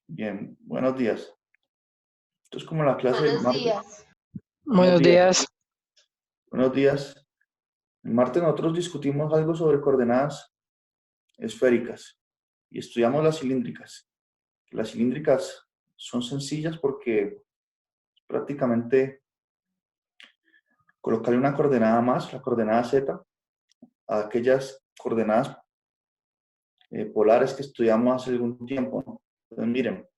Bien, buenos días. Esto es como la clase del Buenos martes. días. Buenos Buenos días. días. Buenos días. El martes nosotros discutimos algo sobre coordenadas esféricas y estudiamos las cilíndricas. Las cilíndricas son sencillas porque prácticamente colocarle una coordenada más, la coordenada z, a aquellas coordenadas polares que estudiamos hace algún tiempo, ¿no? Entonces, miren,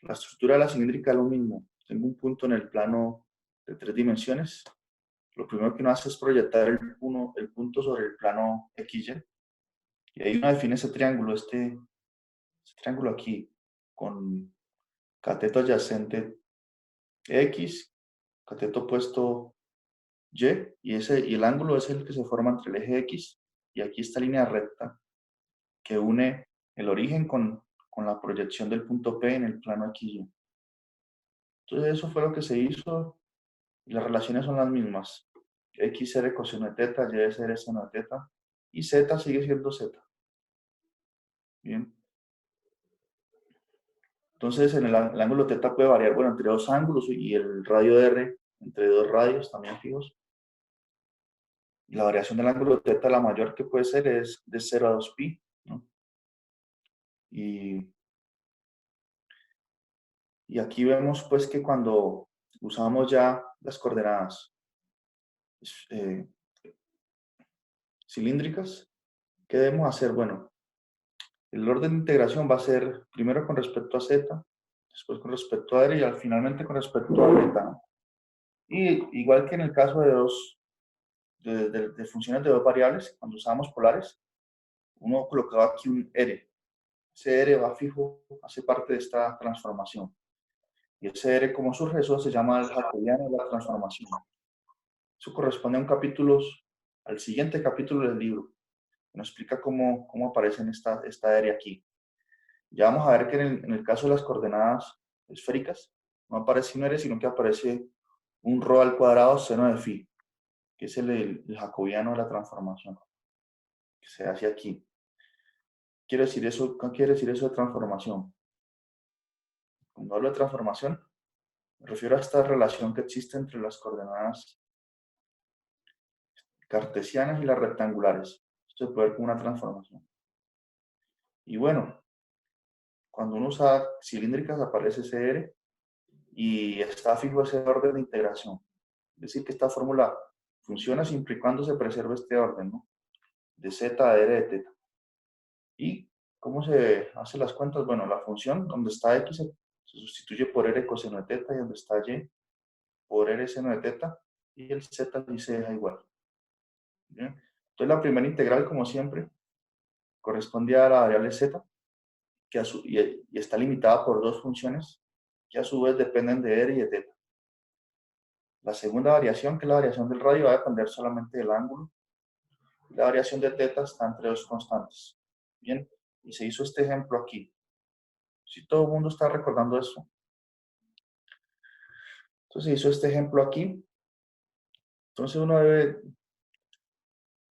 la estructura de la cilíndrica es lo mismo. Tengo un punto en el plano de 3 dimensiones. Lo primero que uno hace es proyectar el punto sobre el plano XY. Y ahí uno define ese triángulo, este triángulo aquí, con cateto adyacente X, cateto opuesto Y, y el ángulo es el que se forma entre el eje X y aquí esta línea recta que une el origen con la proyección del punto P en el plano XY. Entonces eso fue lo que se hizo y las relaciones son las mismas. X ser coseno de teta, Y ser seno de teta y Z sigue siendo Z. Bien. Entonces, el ángulo θ puede variar, bueno, entre dos ángulos y el radio R entre dos radios también fijos. La variación del ángulo θ, la mayor que puede ser, es de 0 a 2pi, ¿no? Y aquí vemos, pues, que cuando usamos ya las coordenadas eh, cilíndricas, ¿qué debemos hacer? Bueno, el orden de integración va a ser primero con respecto a z, después con respecto a r y finalmente con respecto a beta. Y igual que en el caso de funciones de dos variables, cuando usábamos polares, uno colocaba aquí un R. Ese R va fijo, hace parte de esta transformación. Y ese R, ¿cómo surge? Eso se llama el jacobiano de la transformación. Eso corresponde a al siguiente capítulo del libro. Nos explica cómo aparece esta R aquí. Ya vamos a ver que en el caso de las coordenadas esféricas, no aparece un R, sino que aparece un ρ al cuadrado seno de phi, que es el jacobiano de la transformación, que se hace aquí. ¿Qué quiere decir eso de transformación? Cuando hablo de transformación, me refiero a esta relación que existe entre las coordenadas cartesianas y las rectangulares. Esto se puede ver como una transformación. Y bueno, cuando uno usa cilíndricas aparece ese R y está fijo ese orden de integración. Es decir, que esta fórmula funciona siempre y cuando se preserve este orden, ¿no? De z a r de teta. ¿Y cómo se hacen las cuentas? Bueno, la función donde está x se sustituye por r coseno de teta y donde está y por r seno de teta y el z y se deja igual. ¿Bien? Entonces la primera integral, como siempre, corresponde a la variable z y está limitada por dos funciones que a su vez dependen de r y de teta. La segunda variación, que es la variación del radio, va a depender solamente del ángulo. La variación de teta está entre dos constantes. Bien, y se hizo este ejemplo aquí. Si todo el mundo está recordando eso. Entonces se hizo este ejemplo aquí. Entonces uno debe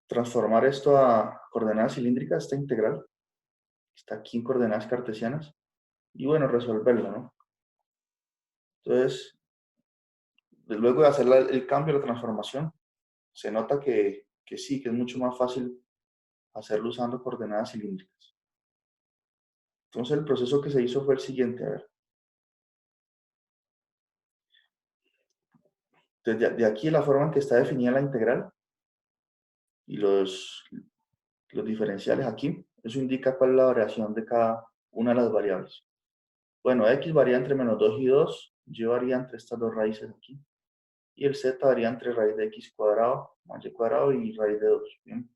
transformar esto a coordenadas cilíndricas, esta integral. Está aquí en coordenadas cartesianas. Y bueno, resolverlo, ¿no? Entonces, luego de hacer el cambio, la transformación, se nota que sí, que es mucho más fácil hacerlo usando coordenadas cilíndricas. Entonces el proceso que se hizo fue el siguiente, a ver. De aquí la forma en que está definida la integral y los diferenciales aquí, eso indica cuál es la variación de cada una de las variables. Bueno, x varía entre -2 y 2, y varía entre estas dos raíces aquí, y el z varía entre raíz de x cuadrado más y cuadrado y raíz de 2. ¿Bien?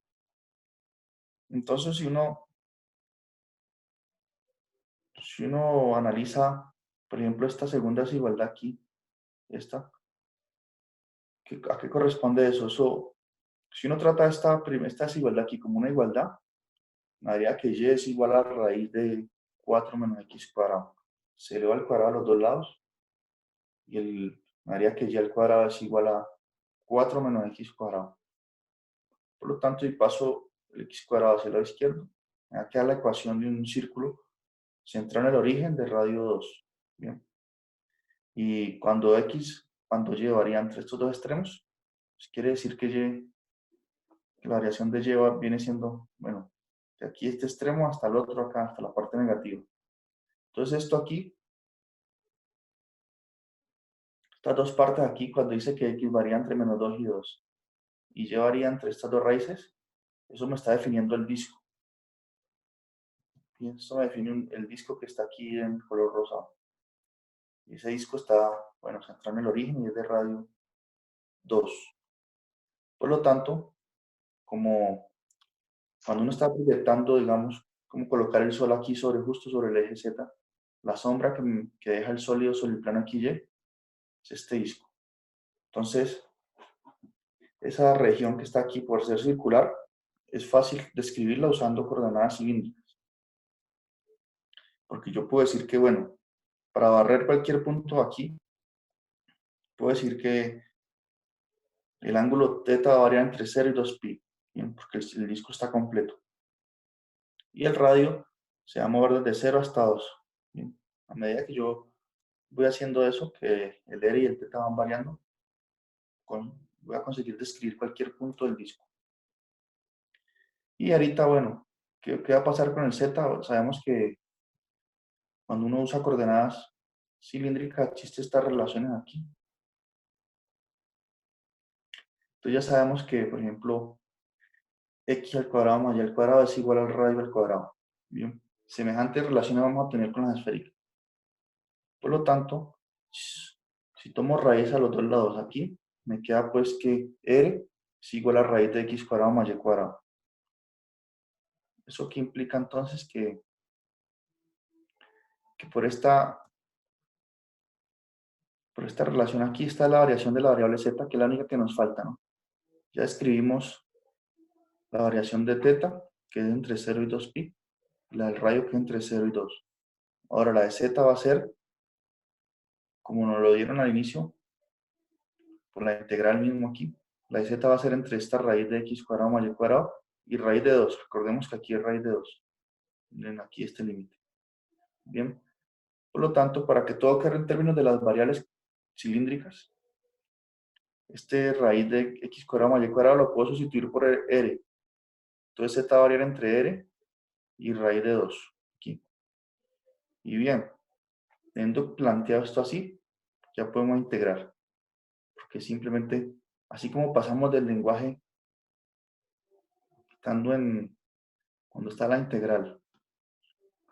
Entonces, si uno analiza, por ejemplo, esta segunda desigualdad aquí, esta, ¿a qué corresponde eso? Si uno trata esta desigualdad aquí como una igualdad, me daría que y es igual a raíz de 4 menos x cuadrado. Se eleva al cuadrado a los dos lados y me daría que y al cuadrado es igual a 4 menos x cuadrado. Por lo tanto, si paso el x cuadrado hacia el lado izquierdo, me va a quedar la ecuación de un círculo centrado en el origen de radio 2. Bien. Y cuando y varía entre estos dos extremos, pues quiere decir que la variación de y viene siendo, bueno, de aquí este extremo hasta el otro acá, hasta la parte negativa. Entonces esto aquí, estas dos partes aquí, cuando dice que x varía entre menos 2 y 2, y y varía entre estas dos raíces, eso me está definiendo el disco. Y esto me define el disco que está aquí en color rosado. Y ese disco está, bueno, centrado en el origen y es de radio 2. Por lo tanto, como cuando uno está proyectando, digamos, como colocar el sol aquí justo sobre el eje Z, la sombra que deja el sólido sobre el plano aquí Y es este disco. Entonces, esa región que está aquí por ser circular, es fácil describirla usando coordenadas cilíndricas. Porque yo puedo decir que, bueno, para barrer cualquier punto aquí, puedo decir que el ángulo θ va a variar entre 0 y 2π, ¿bien? Porque el disco está completo. Y el radio se va a mover desde 0 hasta 2. ¿Bien? A medida que yo voy haciendo eso, que el R y el θ van variando, voy a conseguir describir cualquier punto del disco. Y ahorita, bueno, ¿qué va a pasar con el Z? Sabemos que cuando uno usa coordenadas cilíndricas, existen estas relaciones aquí. Entonces ya sabemos que, por ejemplo, x al cuadrado más y al cuadrado es igual al radio al cuadrado. Bien, semejantes relaciones vamos a tener con las esféricas. Por lo tanto, si tomo raíz a los dos lados aquí, me queda pues que r es igual a raíz de x cuadrado más y cuadrado. ¿Eso qué implica entonces? Que por esta relación aquí está la variación de la variable z, que es la única que nos falta, ¿no? Ya escribimos la variación de θ, que es entre 0 y 2π, y la del radio, que es entre 0 y 2. Ahora la de z va a ser, como nos lo dieron al inicio, por la integral mismo aquí. La de z va a ser entre esta raíz de x cuadrado más y cuadrado y raíz de 2. Recordemos que aquí es raíz de 2. Miren aquí este límite. Bien. Por lo tanto, para que todo quede en términos de las variables cilíndricas, este raíz de x cuadrado más y cuadrado lo puedo sustituir por r. Entonces z va a variar entre r y raíz de 2. Aquí. Y bien, teniendo planteado esto así, ya podemos integrar. Porque simplemente, así como pasamos del lenguaje, estando cuando está la integral.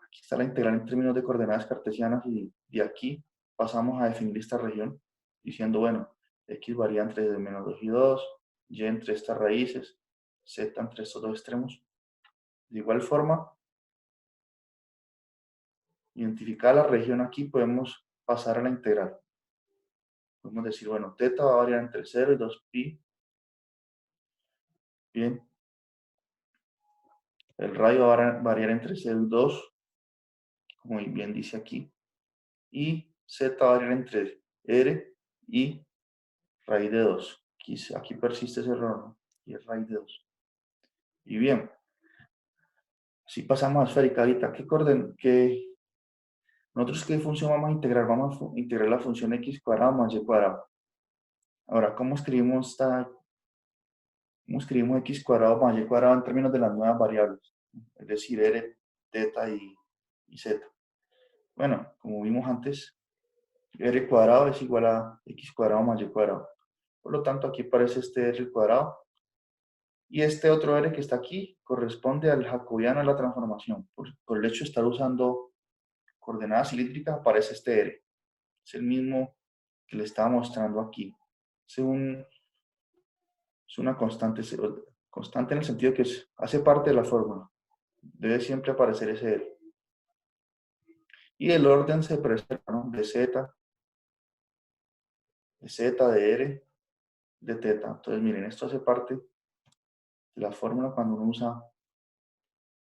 Aquí está la integral en términos de coordenadas cartesianas y de aquí pasamos a definir esta región diciendo, bueno, x varía entre menos 2 y 2, y entre estas raíces, z entre estos dos extremos. De igual forma, identificada la región aquí, podemos pasar a la integral. Podemos decir, bueno, θ va a variar entre 0 y 2π. Bien. El radio va a variar entre 0 y 2, como bien dice aquí. Y z va a variar entre r y raíz de 2. Aquí persiste ese error, ¿no? Y es raíz de 2. Y bien, si pasamos a esférica ahorita, nosotros qué función vamos a integrar? Vamos a integrar la función x cuadrado más y cuadrado. Ahora, ¿cómo escribimos x cuadrado más y cuadrado en términos de las nuevas variables? Es decir, r, θ y z. Bueno, como vimos antes, r cuadrado es igual a x cuadrado más y cuadrado. Por lo tanto, aquí aparece este r cuadrado. Y este otro r que está aquí corresponde al jacobiano de la transformación. Por el hecho de estar usando coordenadas cilíndricas, aparece este r. Es el mismo que le estaba mostrando aquí. Es una constante en el sentido que hace parte de la fórmula. Debe siempre aparecer ese r. Y el orden se presenta, ¿no? De z, de r, de θ. Entonces, miren, esto hace parte de la fórmula cuando uno usa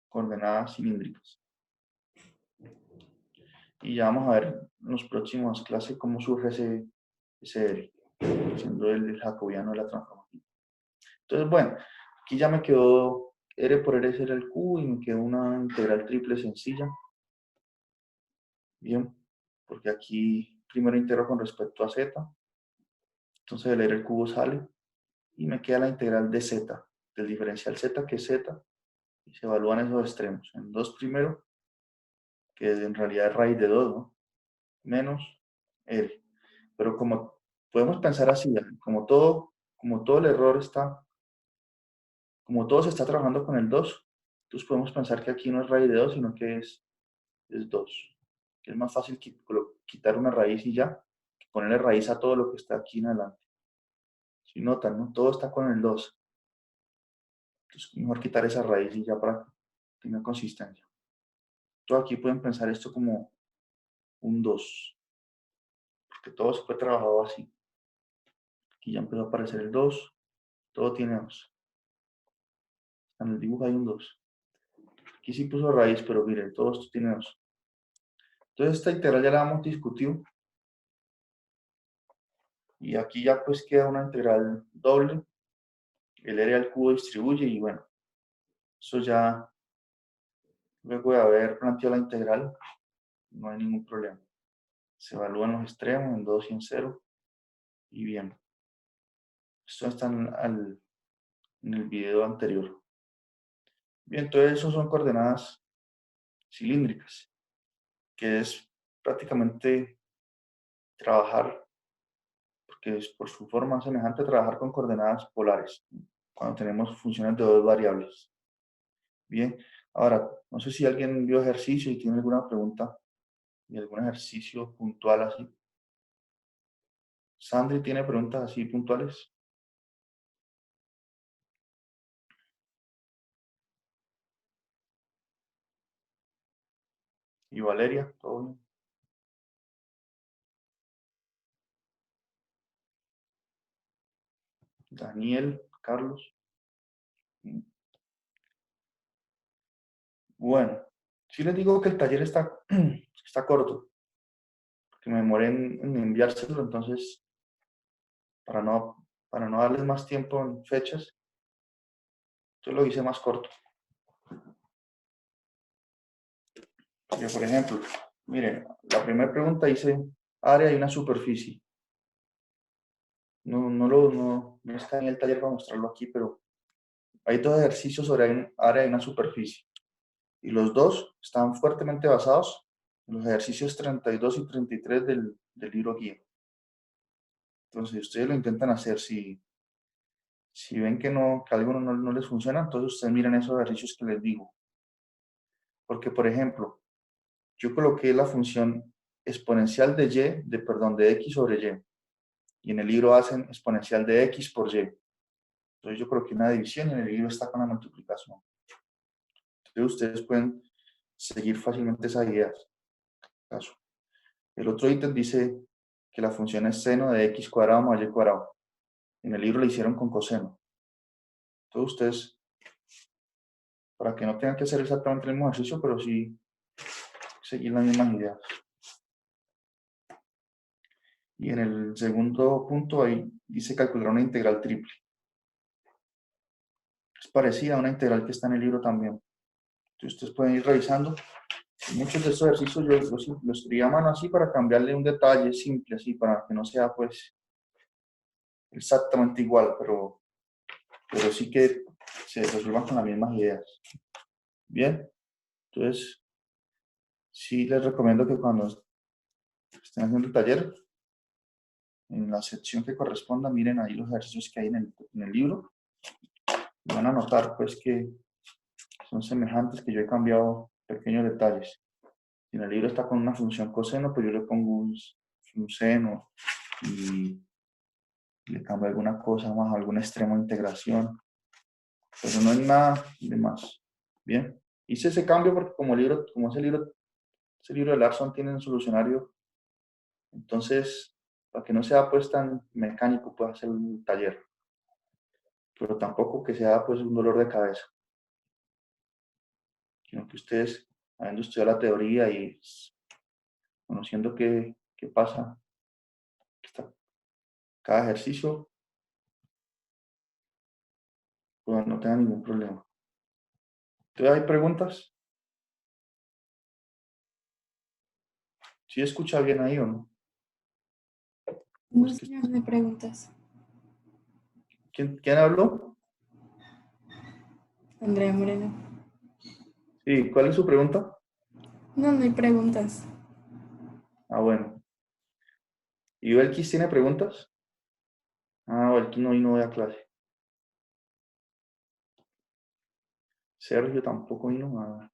coordenadas cilíndricas. Y ya vamos a ver en las próximas clases cómo surge ese R, siendo el jacobiano de la transformación. Entonces, bueno, aquí ya me quedó R por R ser el Q y me quedó una integral triple sencilla. Bien, porque aquí primero integro con respecto a z, entonces el r al cubo sale y me queda la integral de z, del diferencial z que es z, y se evalúan esos extremos. En 2 primero, que en realidad es raíz de 2, ¿no? Menos r. Pero como podemos pensar así, como todo el error está, como todo se está trabajando con el 2, entonces podemos pensar que aquí no es raíz de 2, sino que es 2. Que es más fácil quitar una raíz y ya, que ponerle raíz a todo lo que está aquí en adelante. Si notan, ¿no? Todo está con el 2. Entonces, mejor quitar esa raíz y ya para que tenga consistencia. Entonces, aquí pueden pensar esto como un 2, porque todo se fue trabajado así. Aquí ya empezó a aparecer el 2, todo tiene 2. En el dibujo hay un 2. Aquí sí puso raíz, pero miren, todo esto tiene 2. Entonces, esta integral ya la hemos discutido. Y aquí ya pues queda una integral doble. El r al cubo distribuye y bueno, eso ya luego de haber planteado la integral, no hay ningún problema. Se evalúan los extremos en 2 y en 0. Y bien, esto está en el video anterior. Bien, entonces eso son coordenadas cilíndricas, que es prácticamente trabajar, porque es por su forma semejante, trabajar con coordenadas polares, cuando tenemos funciones de dos variables. Bien, ahora, no sé si alguien vio ejercicio y tiene alguna pregunta y algún ejercicio puntual así. Sandri tiene preguntas así puntuales. Y Valeria, todo bien. Daniel, Carlos. Bueno, sí les digo que el taller está, está corto, que me demoré en enviárselo, entonces, para no darles más tiempo en fechas, yo lo hice más corto. Porque, por ejemplo, miren, la primera pregunta dice área y una superficie. No está en el taller para mostrarlo aquí, pero hay dos ejercicios sobre un área y una superficie. Y los dos están fuertemente basados en los ejercicios 32 y 33 del libro guía. Entonces, si ustedes lo intentan hacer, si ven que, que algo no les funciona, entonces ustedes miren esos ejercicios que les digo. Porque, por ejemplo, yo coloqué la función exponencial de y, perdón, de x sobre y. Y en el libro hacen exponencial de x por y. Entonces yo coloqué una división y en el libro está con la multiplicación. Entonces ustedes pueden seguir fácilmente esas ideas. Caso. El otro ítem dice que la función es seno de x cuadrado más y cuadrado. En el libro le hicieron con coseno. Entonces ustedes, para que no tengan que hacer exactamente el mismo ejercicio, pero sí seguir las mismas ideas. Y en el segundo punto ahí dice calcular una integral triple. Es parecida a una integral que está en el libro también. Entonces ustedes pueden ir revisando. Muchos de estos ejercicios yo los escribí a mano así para cambiarle un detalle simple, así para que no sea pues exactamente igual, pero sí que se resuelvan con las mismas ideas. Bien, entonces sí les recomiendo que cuando estén haciendo el taller, en la sección que corresponda, miren ahí los ejercicios que hay en el libro. Van a notar pues que son semejantes, que yo he cambiado pequeños detalles. Si en el libro está con una función coseno, pues yo le pongo un seno y le cambio alguna cosa más, algún extremo de integración, pero no es nada de más. Bien, hice ese cambio porque como ese libro de Larson tiene un solucionario, entonces, para que no sea pues tan mecánico, puedo hacer un taller, pero tampoco que sea pues un dolor de cabeza, sino que ustedes, habiendo estudiado la teoría y conociendo qué pasa, cada ejercicio, pues no tengan ningún problema. ¿Entonces hay preguntas? ¿Sí escucha bien ahí o no? ¿O No, es que- señor, me preguntas. ¿Quién habló? Andrea Moreno. Sí, ¿cuál es su pregunta? No, no hay preguntas. Ah, bueno. ¿Y Belkis tiene preguntas? Ah, Belkis no vino hoy a clase. Sergio tampoco vino. Ah.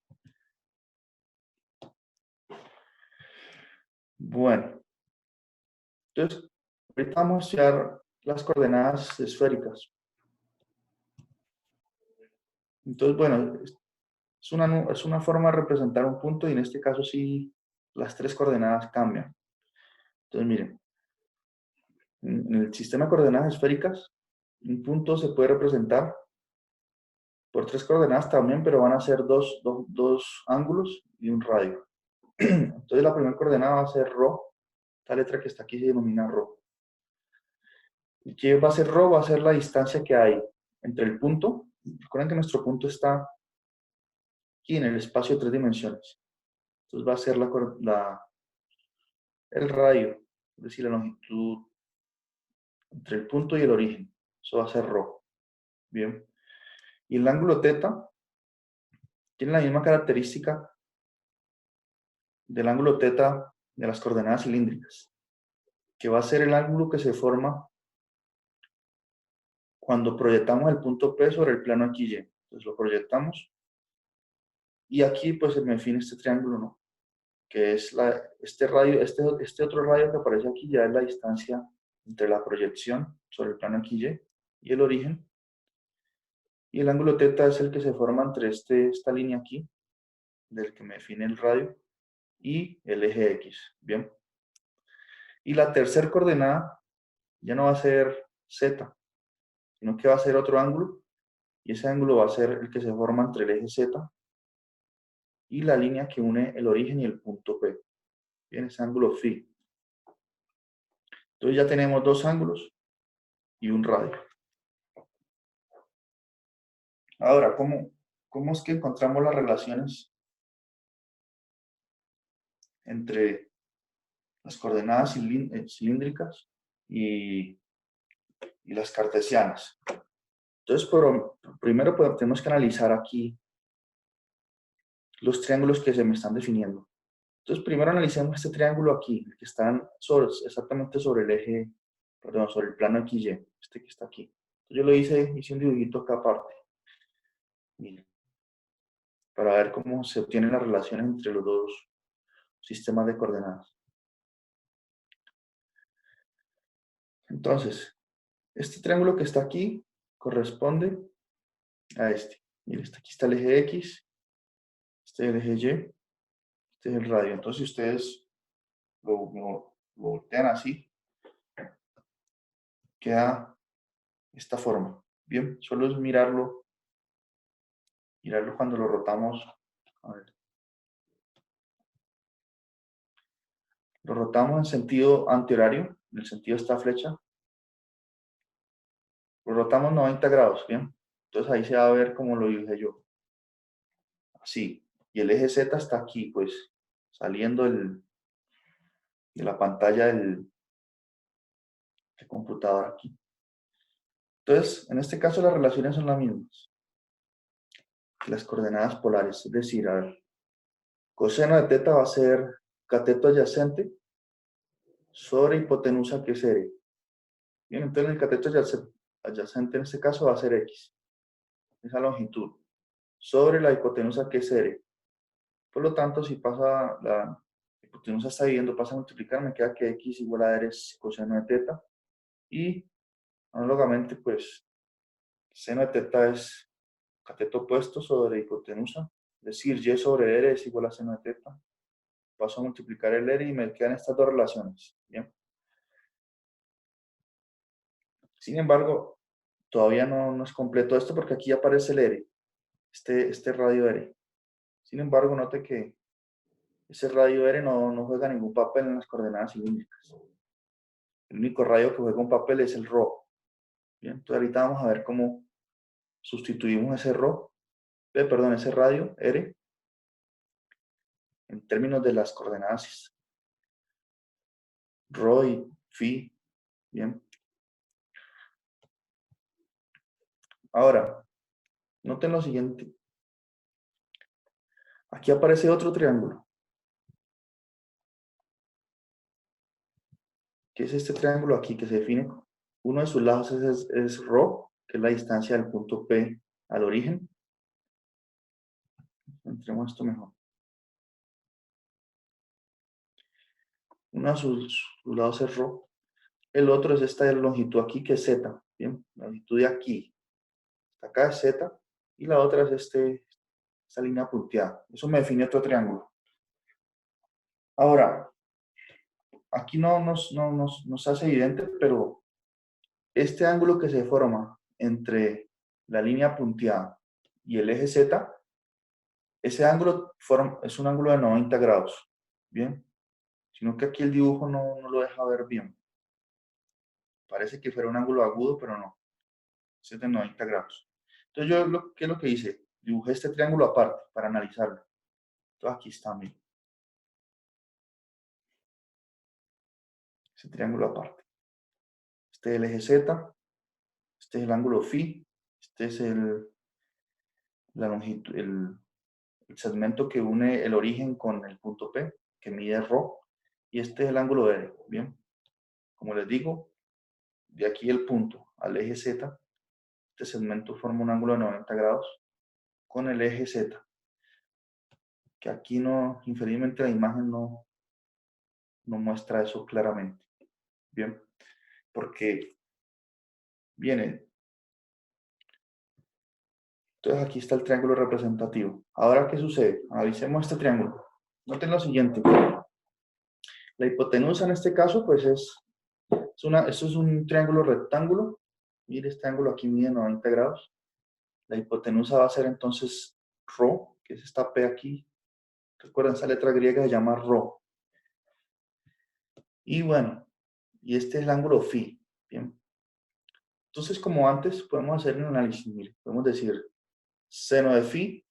Bueno, entonces, ahorita vamos a estudiar las coordenadas esféricas. Entonces, bueno, es una forma de representar un punto y en este caso sí las tres coordenadas cambian. Entonces, miren, en el sistema de coordenadas esféricas, un punto se puede representar por tres coordenadas también, pero van a ser dos ángulos y un radio. Entonces, la primera coordenada va a ser ρ, esta letra que está aquí se denomina ρ. ¿Y qué va a ser ρ? Va a ser la distancia que hay entre el punto. Recuerden que nuestro punto está aquí en el espacio de tres dimensiones. Entonces va a ser el radio, es decir, la longitud entre el punto y el origen. Eso va a ser ρ. Bien. Y el ángulo teta tiene la misma característica del ángulo teta de las coordenadas cilíndricas, que va a ser el ángulo que se forma cuando proyectamos el punto P sobre el plano XY. Entonces lo proyectamos y aquí pues se me define este triángulo, ¿no? Que es este radio, este otro radio que aparece aquí ya es la distancia entre la proyección sobre el plano XY y el origen. Y el ángulo teta es el que se forma entre esta línea aquí, del que me define el radio, y el eje X. Bien. Y la tercera coordenada ya no va a ser Z, sino que va a ser otro ángulo, y ese ángulo va a ser el que se forma entre el eje Z y la línea que une el origen y el punto P. Bien, ese ángulo phi. Entonces ya tenemos dos ángulos y un radio. Ahora, ¿cómo es que encontramos las relaciones entre las coordenadas cilíndricas y las cartesianas? Entonces, primero pues, tenemos que analizar aquí los triángulos que se me están definiendo. Entonces, primero analicemos este triángulo aquí, que está exactamente sobre el eje, perdón, sobre el plano XY, este que está aquí. Entonces, yo lo hice un dibujito acá aparte, miren, para ver cómo se obtienen las relaciones entre los dos sistemas de coordenadas. Entonces, este triángulo que está aquí corresponde a este. Mire, aquí está el eje X, este es el eje Y, este es el radio. Entonces, si ustedes lo voltean así, queda esta forma. Bien, solo es mirarlo cuando lo rotamos. A ver, lo rotamos en sentido antihorario, en el sentido de esta flecha. Lo rotamos 90 grados, ¿bien? Entonces ahí se va a ver como lo dije yo. Así. Y el eje Z está aquí, pues, saliendo de la pantalla del computador aquí. Entonces, en este caso las relaciones son las mismas que las coordenadas polares. Es decir, a ver, coseno de teta va a ser cateto adyacente sobre hipotenusa que es R. Bien, entonces el cateto adyacente en este caso va a ser X, esa longitud, sobre la hipotenusa que es R. Por lo tanto, si pasa la hipotenusa está dividiendo, pasa a multiplicar, me queda que X igual a R es coseno de teta. Y análogamente, pues, seno de teta es cateto opuesto sobre hipotenusa. Es decir, Y sobre R es igual a seno de teta. Paso a multiplicar el R y me quedan estas dos relaciones. Bien. Sin embargo, todavía no es completo esto porque aquí aparece el R, este radio R. Sin embargo, note que ese radio R no juega ningún papel en las coordenadas cilíndricas. El único radio que juega un papel es el ρ. Bien, entonces ahorita vamos a ver cómo sustituimos ese radio R en términos de las coordenadas rho y phi. Bien. Ahora, noten lo siguiente. Aquí aparece otro triángulo. Que es este triángulo aquí que se define. Uno de sus lados es rho, que es la distancia del punto P al origen. Entremos esto mejor. Uno de sus lados es rho. El otro es esta longitud aquí, que es z. Bien, la longitud de aquí. Acá es z. Y la otra es esta línea punteada. Eso me define otro triángulo. Ahora, aquí no nos hace evidente, pero este ángulo que se forma entre la línea punteada y el eje z, ese ángulo es un ángulo de 90 grados. Bien, sino que aquí el dibujo no lo deja ver bien. Parece que fuera un ángulo agudo, pero no. Es de 90 grados. Entonces yo, ¿qué es lo que hice? Dibujé este triángulo aparte para analizarlo. Entonces aquí está, miren. Ese triángulo aparte. Este es el eje Z, este es el ángulo phi, este es la longitud, el segmento que une el origen con el punto P, que mide rho, y este es el ángulo R. Bien, como les digo, de aquí el punto al eje Z, este segmento forma un ángulo de 90 grados con el eje Z, que aquí no, infelizmente la imagen no muestra eso claramente. Bien, porque viene. Entonces aquí está el triángulo representativo. Ahora, ¿qué sucede? Analicemos este triángulo. Noten lo siguiente. La hipotenusa en este caso, pues esto es un triángulo rectángulo. Mire, este ángulo aquí mide 90 grados. La hipotenusa va a ser entonces rho, que es esta P aquí. Recuerden, esa letra griega se llama rho. Y bueno, y este es el ángulo phi. Bien. Entonces, como antes, podemos hacer un análisis. Mire, podemos decir seno de phi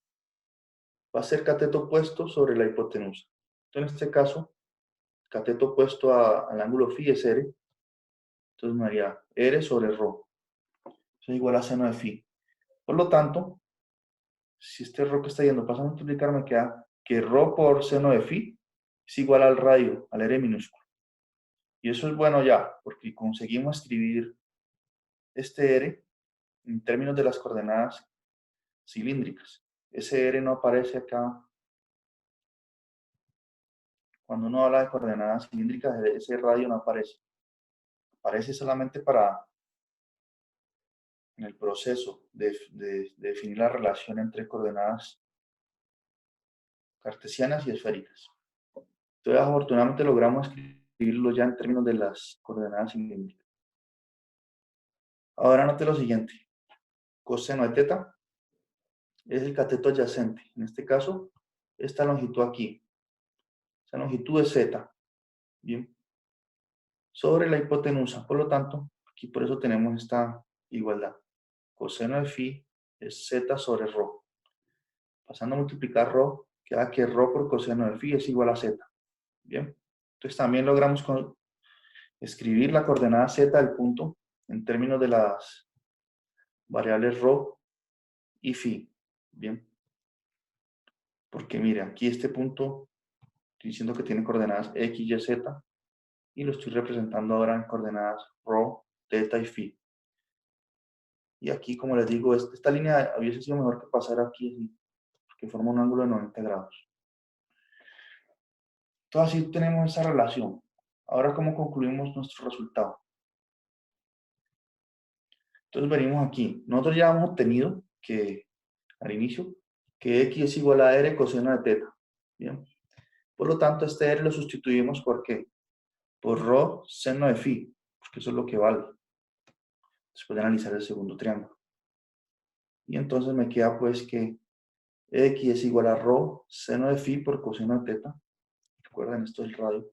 va a ser cateto opuesto sobre la hipotenusa. Entonces, en este caso, cateto opuesto al ángulo phi es R. Entonces me haría R sobre rho. Eso es igual a seno de phi. Por lo tanto, si este rho que está yendo pasa a multiplicar, me queda que rho por seno de phi es igual al radio, al R minúsculo. Y eso es bueno ya, porque conseguimos escribir este R en términos de las coordenadas cilíndricas. Ese R no aparece acá. Cuando uno habla de coordenadas cilíndricas, ese radio no aparece. Aparece solamente en el proceso de definir la relación entre coordenadas cartesianas y esféricas. Entonces, afortunadamente logramos escribirlo ya en términos de las coordenadas cilíndricas. Ahora note lo siguiente. Coseno de teta es el cateto adyacente. En este caso, esta longitud aquí. Esa longitud es z. Bien. Sobre la hipotenusa. Por lo tanto, aquí por eso tenemos esta igualdad. Coseno de phi es z sobre rho. Pasando a multiplicar rho, queda que rho por coseno de phi es igual a z. Bien. Entonces también logramos escribir la coordenada z del punto en términos de las variables rho y phi. Bien. Porque mire, aquí este punto, estoy diciendo que tiene coordenadas x, y, z, y lo estoy representando ahora en coordenadas rho, teta y phi. Y aquí, como les digo, esta línea hubiese sido mejor que pasar aquí, porque forma un ángulo de 90 grados. Entonces así tenemos esa relación. Ahora, ¿cómo concluimos nuestro resultado? Entonces venimos aquí. Nosotros ya hemos obtenido que, al inicio, que x es igual a r coseno de teta. Bien. Por lo tanto, este r lo sustituimos por ¿qué? Por rho seno de phi, porque eso es lo que vale. Después de analizar el segundo triángulo. Y entonces me queda pues que x es igual a rho seno de phi por coseno de teta. Recuerden, esto es el radio.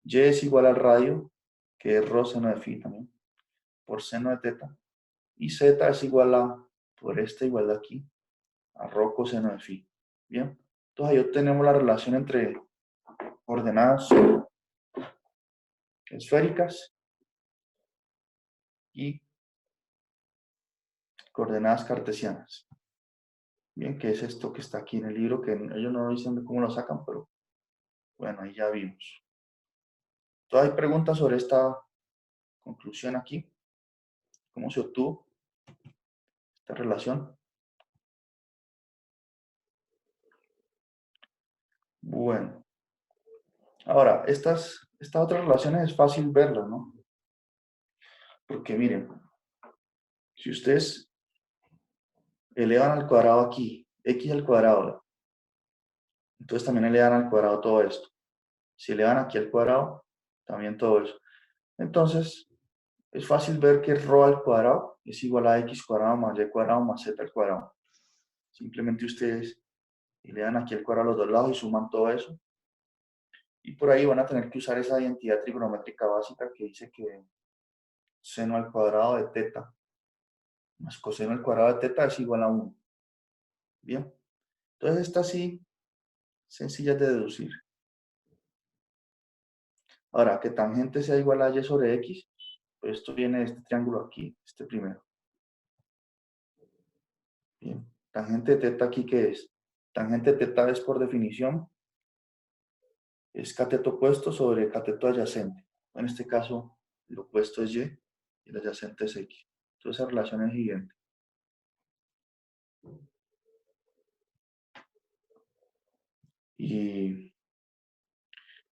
Y es igual al radio, que es rho seno de phi también, por seno de teta. Y z es igual a, por esta igualdad aquí, a rho coseno de phi. Bien. Entonces ahí obtenemos la relación entre coordenadas esféricas y coordenadas cartesianas. Bien, ¿qué es esto que está aquí en el libro? Que ellos no dicen de cómo lo sacan, pero bueno, ahí ya vimos. Entonces, hay preguntas sobre esta conclusión aquí. ¿Cómo se obtuvo esta relación? Bueno, ahora, estas otras relaciones es fácil verlas, ¿no? Porque miren, si ustedes elevan al cuadrado aquí, x al cuadrado, entonces también elevan al cuadrado todo esto. Si elevan aquí al cuadrado, también todo eso. Entonces, es fácil ver que ρ al cuadrado es igual a x cuadrado más y cuadrado más z al cuadrado. Simplemente ustedes elevan aquí al cuadrado a los dos lados y suman todo eso. Y por ahí van a tener que usar esa identidad trigonométrica básica que dice que seno al cuadrado de teta más coseno al cuadrado de teta es igual a 1. Bien. Entonces, esta sí, sencilla de deducir. Ahora, que tangente sea igual a y sobre x, pues esto viene de este triángulo aquí, este primero. Bien. Tangente de teta aquí, ¿qué es? Tangente de teta es, por definición, es cateto opuesto sobre cateto adyacente. En este caso, el opuesto es y el adyacente es x. Entonces, esa relación es siguiente. Y,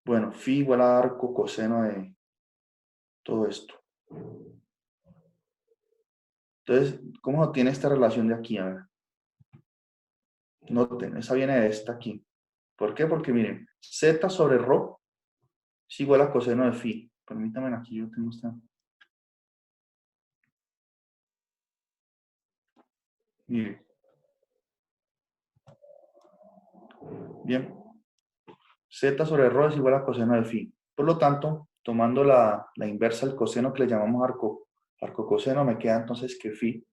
bueno, phi igual a arco coseno de todo esto. Entonces, ¿cómo se obtiene esta relación de aquí? A ver. Noten, esa viene de esta aquí. ¿Por qué? Porque miren, z sobre ρ es igual a coseno de phi. Permítanme, aquí yo tengo esta. Miren. Bien. Z sobre ρ es igual a coseno de phi. Por lo tanto, tomando la inversa del coseno que le llamamos arco coseno, me queda entonces que phi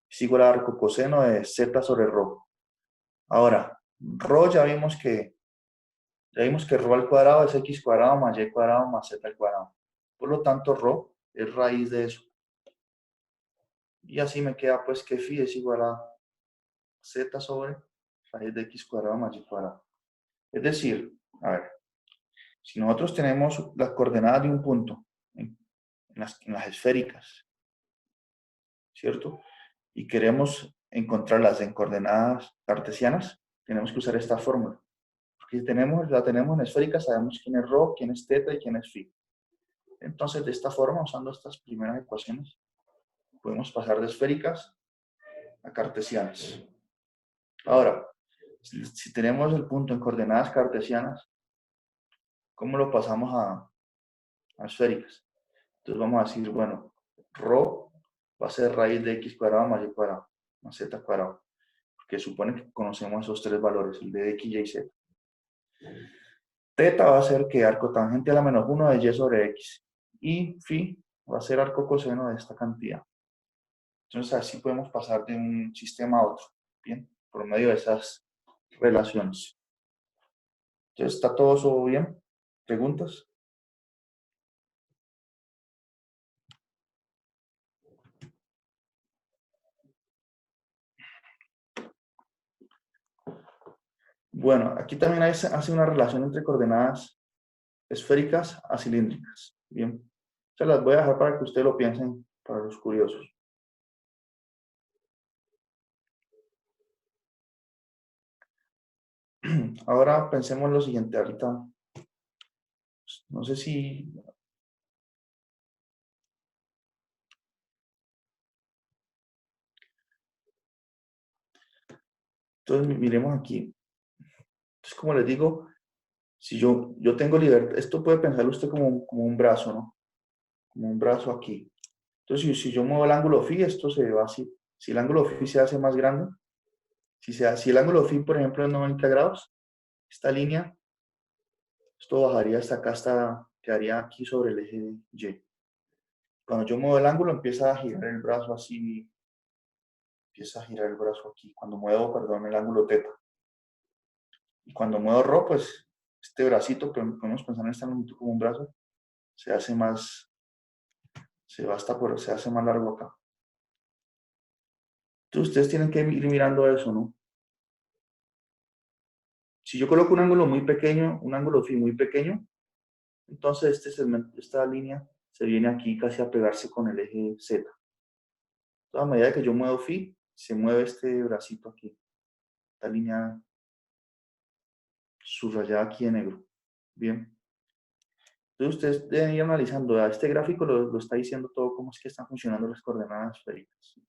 es igual a arco coseno de z sobre ρ. Ahora, ρ ya vimos que ρ al cuadrado es x cuadrado más y cuadrado más z al cuadrado. Por lo tanto, ρ es raíz de eso. Y así me queda pues que phi es igual a z sobre raíz de x cuadrado más y cuadrado. Es decir, a ver, si nosotros tenemos las coordenadas de un punto en las esféricas, ¿cierto? Y queremos encontrarlas en coordenadas cartesianas, tenemos que usar esta fórmula. Porque si la tenemos en esféricas, sabemos quién es ρ, quién es θ y quién es phi. Entonces, de esta forma, usando estas primeras ecuaciones, podemos pasar de esféricas a cartesianas. Ahora, si tenemos el punto en coordenadas cartesianas, ¿cómo lo pasamos a esféricas? Entonces vamos a decir, bueno, ρ va a ser raíz de x cuadrado más y cuadrado, más z cuadrado, porque supone que conocemos esos tres valores, el de x, y z. Teta va a ser que arco tangente a la menos 1 de y sobre x. Y phi va a ser arco coseno de esta cantidad. Entonces así podemos pasar de un sistema a otro, ¿bien? Por medio de esas relaciones. Entonces, ¿está todo eso bien? ¿Preguntas? Bueno, aquí también hace una relación entre coordenadas esféricas a cilíndricas. Bien, se las voy a dejar para que ustedes lo piensen, para los curiosos. Ahora pensemos en lo siguiente, ahorita, no sé si... Entonces, miremos aquí. Entonces, como les digo, si yo tengo libertad, esto puede pensarlo usted como un brazo, ¿no? Como un brazo aquí. Entonces, si yo muevo el ángulo phi, esto se va así. Si el ángulo phi se hace más grande, si el ángulo phi, por ejemplo, es 90 grados, esta línea, esto bajaría hasta acá, quedaría aquí sobre el eje Y. Cuando yo muevo el ángulo, empieza a girar el brazo así, empieza a girar el brazo aquí. Cuando muevo, perdón, el ángulo teta. Y cuando muevo ρ, pues este bracito, podemos pensar en esta longitud como un brazo, se hace más, se hace más largo acá. Entonces ustedes tienen que ir mirando eso, ¿no? Si yo coloco un ángulo muy pequeño, un ángulo phi muy pequeño, entonces esta línea se viene aquí casi a pegarse con el eje Z. A medida que yo muevo phi, se mueve este bracito aquí, esta línea subrayada aquí en negro. Bien. Entonces ustedes deben ir analizando. Este gráfico lo está diciendo todo cómo es que están funcionando las coordenadas esféricas.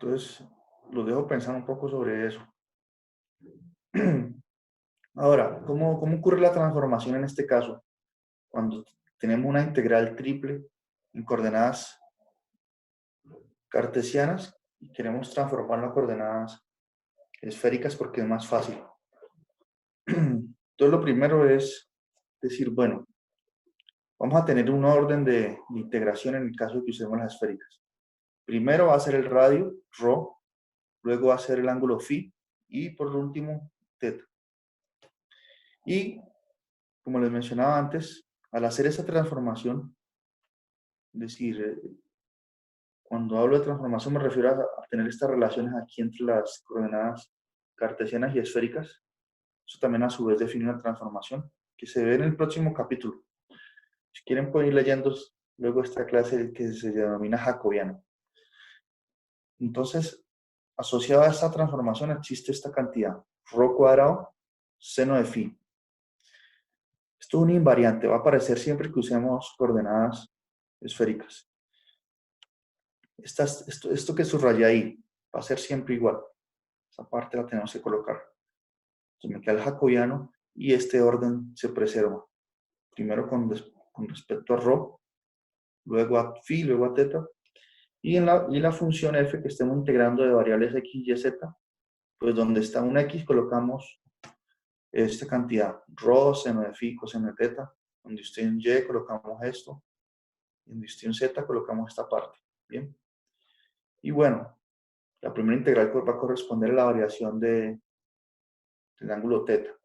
Entonces, los dejo pensar un poco sobre eso. Ahora, ¿cómo ocurre la transformación en este caso? Cuando tenemos una integral triple en coordenadas cartesianas y queremos transformarlo a coordenadas esféricas porque es más fácil. Entonces, lo primero es decir, bueno, vamos a tener un orden de integración en el caso de que usemos las esféricas. Primero va a ser el radio, ρ, luego va a ser el ángulo phi y por último, θ. Y, como les mencionaba antes, al hacer esa transformación, es decir, cuando hablo de transformación me refiero a tener estas relaciones aquí entre las coordenadas cartesianas y esféricas. Eso también a su vez define una transformación que se ve en el próximo capítulo. Si quieren pueden ir leyendo luego esta clase que se denomina jacobiano. Entonces, asociada a esta transformación existe esta cantidad, ρ cuadrado, seno de phi. Esto es un invariante, va a aparecer siempre que usemos coordenadas esféricas. Esto que subrayé ahí va a ser siempre igual. Esa parte la tenemos que colocar. Entonces me queda el jacobiano y este orden se preserva. Primero con respecto a ρ, luego a phi, luego a θ. Y en la función f que estemos integrando de variables x, y, z, pues donde está un x colocamos esta cantidad, ρ, seno de phi, coseno de θ. Donde esté un y colocamos esto. Y donde esté un z colocamos esta parte. Bien. Y bueno, la primera integral va a corresponder a la variación del ángulo θ.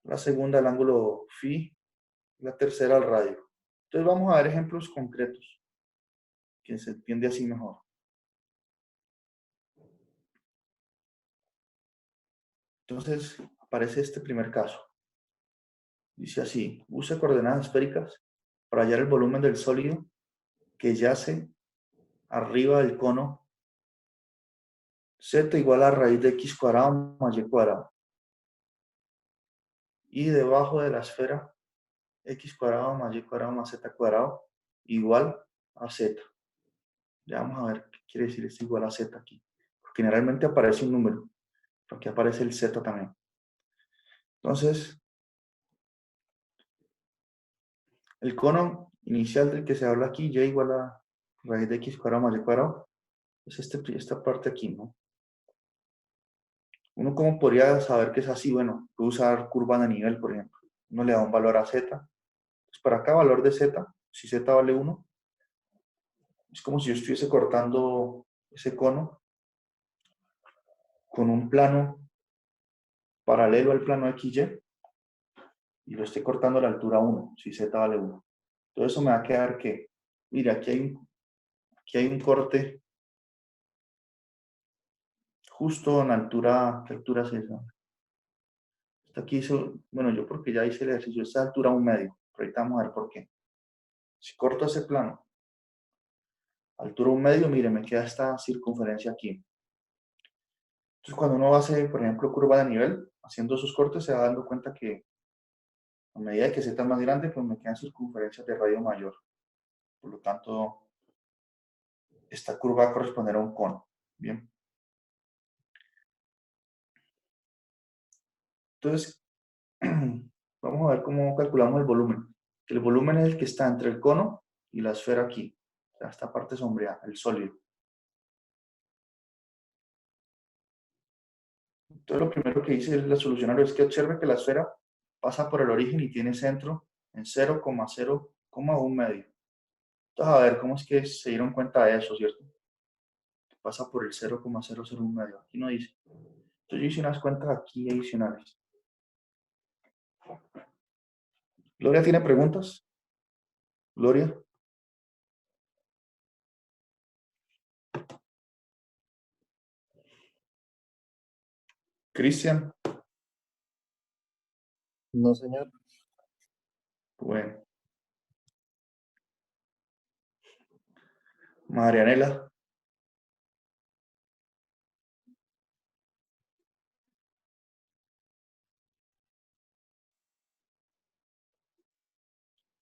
La segunda al ángulo phi. La tercera al radio. Entonces vamos a ver ejemplos concretos que se entiende así mejor. Entonces aparece este primer caso. Dice así, use coordenadas esféricas para hallar el volumen del sólido que yace arriba del cono z igual a raíz de x cuadrado más y cuadrado. Y debajo de la esfera x cuadrado más y cuadrado más z cuadrado igual a z. Ya vamos a ver qué quiere decir esto igual a z aquí. Porque generalmente aparece un número, pero aquí aparece el z también. Entonces, el cono inicial del que se habla aquí, y igual a raíz de x cuadrado más y cuadrado, es esta parte aquí, ¿no? Uno cómo podría saber que es así, bueno, puedo usar curva de nivel, por ejemplo. Uno le da un valor a z. Pues para cada valor de z, si z vale 1, es como si yo estuviese cortando ese cono con un plano paralelo al plano XY y lo estoy cortando a la altura 1, si z vale 1. Entonces eso me va a quedar que, mira, aquí hay un corte justo en la altura, ¿qué altura es esa? Esto aquí hizo, bueno, yo porque ya hice el ejercicio, esta altura 1 medio, pero ahorita vamos a ver por qué. Si corto ese plano, altura 1 medio, mire, me queda esta circunferencia aquí. Entonces cuando uno hace, por ejemplo, curva de nivel, haciendo esos cortes, se va dando cuenta que a medida que z es más grande, pues me quedan circunferencias de radio mayor. Por lo tanto, esta curva va a corresponder a un cono. Bien. Entonces, vamos a ver cómo calculamos el volumen. El volumen es el que está entre el cono y la esfera aquí. O sea, esta parte sombreada, el sólido. Entonces, lo primero que dice el solucionario es que observe que la esfera pasa por el origen y tiene centro en 0,0,1 medio. Entonces, a ver cómo es que se dieron cuenta de eso, ¿cierto? Pasa por el 0,001 medio. Aquí no dice. Entonces yo hice unas cuentas aquí adicionales. ¿Gloria tiene preguntas? ¿Gloria? ¿Cristian? No, señor. Bueno. Marianela.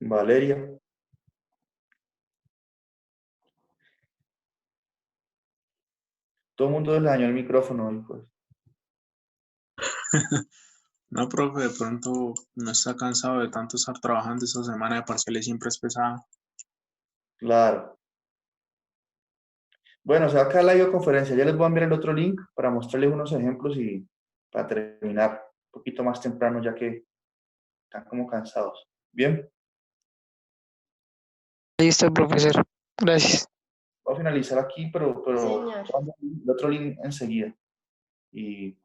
Valeria. Todo el mundo le dañó el micrófono hoy, pues. No, profe, de pronto no está cansado de tanto estar trabajando. Esta semana de parciales siempre es pesada. Claro. Bueno, se va a quedar la videoconferencia. Ya les voy a enviar el otro link para mostrarles unos ejemplos y para terminar un poquito más temprano, ya que están como cansados. Bien, Listo, profesor. Gracias. voy a finalizar aquí, pero Señor. vamos el otro link enseguida. Y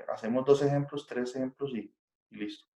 hacemos 2 ejemplos, 3 ejemplos y listo.